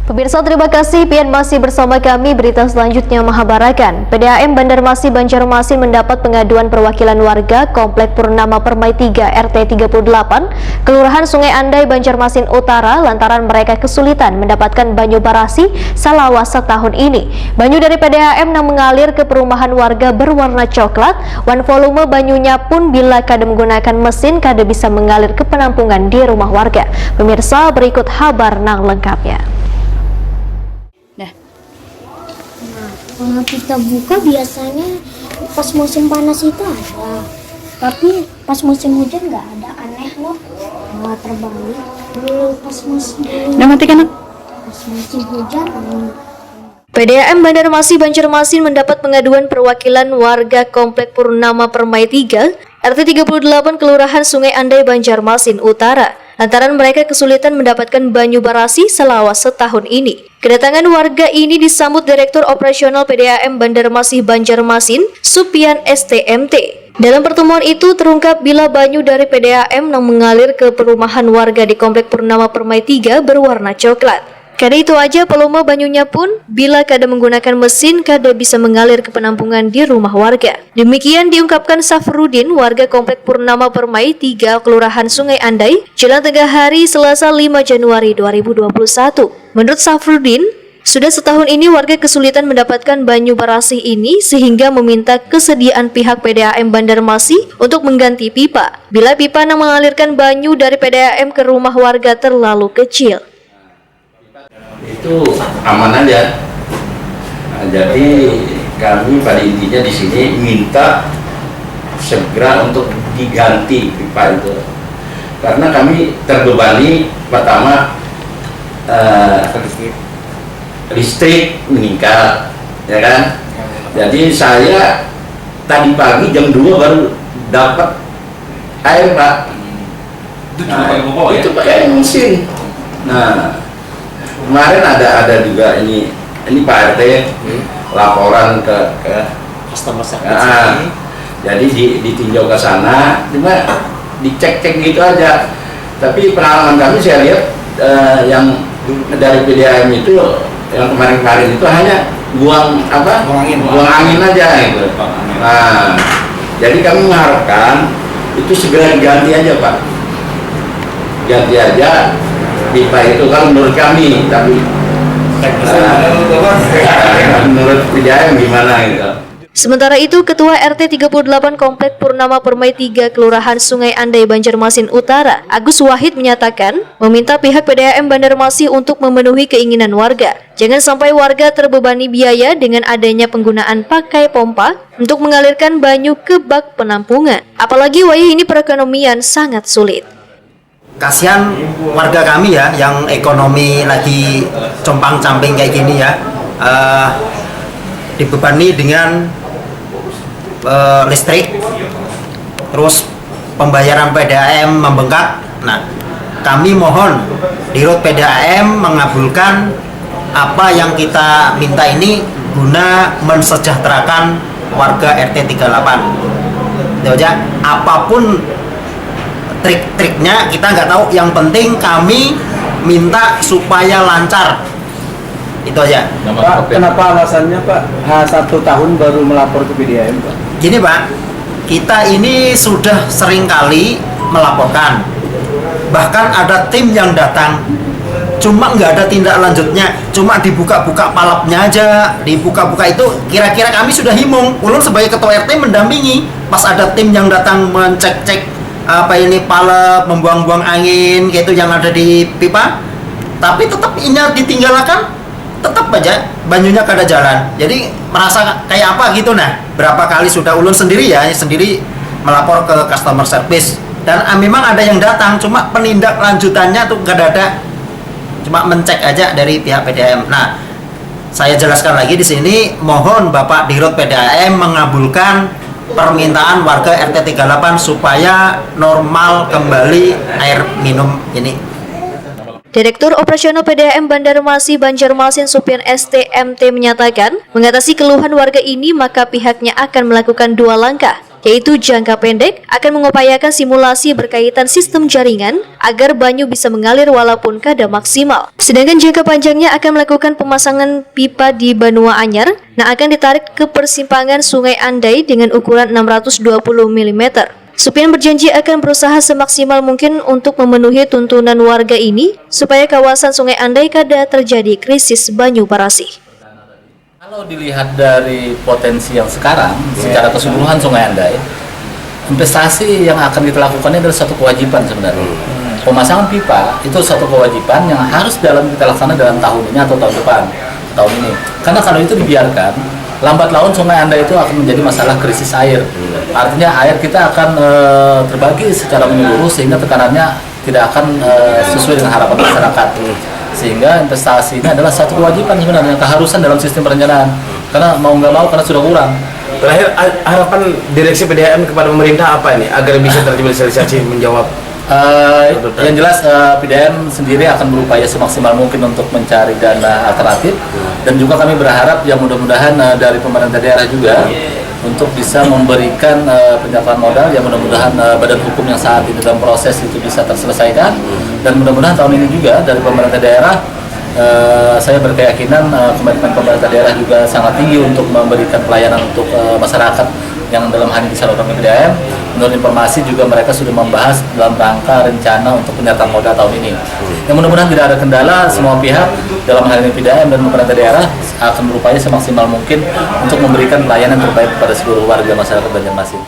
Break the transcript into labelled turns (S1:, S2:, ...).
S1: Pemirsa, terima kasih pian masih bersama kami. Berita selanjutnya mengabarkan PDAM Banjarmasin Banjarmasin mendapat pengaduan perwakilan warga Komplek Purnama Permai 3 RT 38 Kelurahan Sungai Andai Banjarmasin Utara lantaran mereka kesulitan mendapatkan banyu barasi selama setahun ini. Banyu dari PDAM yang mengalir ke perumahan warga berwarna coklat. Wan volume banyunya pun bila kada menggunakan mesin kada bisa mengalir ke penampungan di rumah warga. Pemirsa, berikut kabar nang lengkapnya.
S2: Kalau kita buka biasanya pas musim panas itu ada, tapi pas musim hujan nggak ada, aneh loh. Malah terbalik. Pas musim hujan.
S1: PDAM Banjarmasin Banjarmasin mendapat pengaduan perwakilan warga Komplek Purnama Permai 3 RT 38 Kelurahan Sungai Andai Banjarmasin Utara lantaran mereka kesulitan mendapatkan banyu barasi selama setahun ini. Kedatangan warga ini disambut Direktur Operasional PDAM Banjarmasin Banjarmasin, Supian STMT. Dalam pertemuan itu terungkap bila banyu dari PDAM yang mengalir ke perumahan warga di Komplek Purnama Permai 3 berwarna coklat. Kada itu aja, volume banyunya pun bila kada menggunakan mesin kada bisa mengalir ke penampungan di rumah warga. Demikian diungkapkan Safrudin, warga Komplek Purnama Permai 3 Kelurahan Sungai Andai, jelang tengah hari Selasa 5 Januari 2021. Menurut Safrudin, sudah setahun ini warga kesulitan mendapatkan banyu barasi ini sehingga meminta kesediaan pihak PDAM Banjarmasin untuk mengganti pipa. Bila pipa yang mengalirkan banyu dari PDAM ke rumah warga terlalu kecil.
S3: Itu aman aja. Nah, jadi kami pada intinya di sini minta segera untuk diganti pipa itu, karena kami terbebani pertama listrik meningkat, ya kan. Jadi saya tadi pagi jam 2 baru dapat air, Pak. Itu pakai mesin. Nah, kemarin ada juga ini Pak RT laporan ke
S4: customer service.
S3: Jadi ditinjau ke sana, cuma dicek-cek gitu aja. Tapi pengalaman kami saya lihat yang dari PDAM itu yang kemarin-kemarin itu hanya buang angin aja gitu. Nah, jadi kami mengharapkan itu segera diganti aja, Pak. Ganti aja pipa itu kalau menurut kami, tapi menurut PDAM gimana gitu.
S1: Sementara itu, Ketua RT 38 Komplek Purnama Permai 3 Kelurahan Sungai Andai Banjarmasin Utara, Agus Wahid menyatakan meminta pihak PDAM Banjarmasin untuk memenuhi keinginan warga. Jangan sampai warga terbebani biaya dengan adanya penggunaan pakai pompa untuk mengalirkan banyu ke bak penampungan. Apalagi wayah ini perekonomian sangat sulit.
S4: Kasihan warga kami ya yang ekonomi lagi compang-camping kayak gini ya, dibebani dengan listrik, terus pembayaran PDAM membengkak. Nah, kami mohon Dirut PDAM mengabulkan apa yang kita minta ini guna mensejahterakan warga RT 38. Itu aja, apapun trik-triknya kita nggak tahu, yang penting kami minta supaya lancar. Itu aja.
S5: Pak, kenapa alasannya Pak 1 tahun baru melapor ke PDAM, Pak?
S4: Gini Pak, kita ini sudah sering kali melaporkan, bahkan ada tim yang datang, cuma nggak ada tindak lanjutnya, cuma dibuka-buka palapnya aja, dibuka-buka itu. Kira-kira kami sudah himung, ulun sebagai ketua RT mendampingi, pas ada tim yang datang mencek-cek apa ini palep, membuang-buang angin gitu yang ada di pipa, tapi tetap ini ditinggalkan, tetap aja banyunya kada jalan. Jadi merasa kayak apa gitu. Nah, berapa kali sudah ulun sendiri melapor ke customer service, dan memang ada yang datang, cuma penindak lanjutannya tuh gak ada, cuma mencek aja dari pihak PDAM. Nah, saya jelaskan lagi di sini, mohon Bapak Dirut PDAM mengabulkan permintaan warga RT 38 supaya normal kembali air minum ini.
S1: Direktur Operasional PDAM Banjarmasin Banjarmasin Supian STMT menyatakan, mengatasi keluhan warga ini maka pihaknya akan melakukan 2 langkah. yaitu jangka pendek akan mengupayakan simulasi berkaitan sistem jaringan agar banyu bisa mengalir walaupun kadar maksimal. Sedangkan jangka panjangnya akan melakukan pemasangan pipa di Banua Anyar yang akan ditarik ke persimpangan Sungai Andai dengan ukuran 620 mm. Supian berjanji akan berusaha semaksimal mungkin untuk memenuhi tuntunan warga ini supaya kawasan Sungai Andai kada terjadi krisis banyu parasi.
S6: Kalau dilihat dari potensi yang sekarang, secara keseluruhan Sungai Andai, investasi yang akan kita lakukan ini adalah satu kewajiban sebenarnya. Pemasangan pipa itu satu kewajiban yang harus kita laksanakan dalam tahun ini atau tahun depan, tahun ini. Karena kalau itu dibiarkan, lambat laun Sungai Andai itu akan menjadi masalah krisis air. Artinya air kita akan terbagi secara menyeluruh sehingga tekanannya tidak akan sesuai dengan harapan masyarakat. Sehingga investasi ini adalah satu kewajiban sebenarnya, keharusan dalam sistem perencanaan. Karena mau nggak mau, karena sudah kurang.
S7: Terakhir, harapan direksi PDAM kepada pemerintah apa ini agar bisa terjadi menjawab?
S6: Yang jelas PDAM sendiri akan berupaya semaksimal mungkin untuk mencari dana alternatif, dan juga kami berharap yang mudah-mudahan dari pemerintah daerah juga untuk bisa memberikan penyertaan modal yang mudah-mudahan badan hukum yang saat ini dalam proses itu bisa terselesaikan, dan mudah-mudahan tahun ini juga dari pemerintah daerah saya berkeyakinan komitmen pemerintah daerah juga sangat tinggi untuk memberikan pelayanan untuk masyarakat yang dalam hal ini disalurkan ke PDAM. Menurut informasi juga mereka sudah membahas dalam rangka rencana untuk penyertaan modal tahun ini. Yang mudah-mudahan tidak ada kendala, semua pihak dalam hal ini PDAM dan pemerintah daerah akan berupaya semaksimal mungkin untuk memberikan pelayanan terbaik kepada seluruh warga masyarakat Banjarmasin.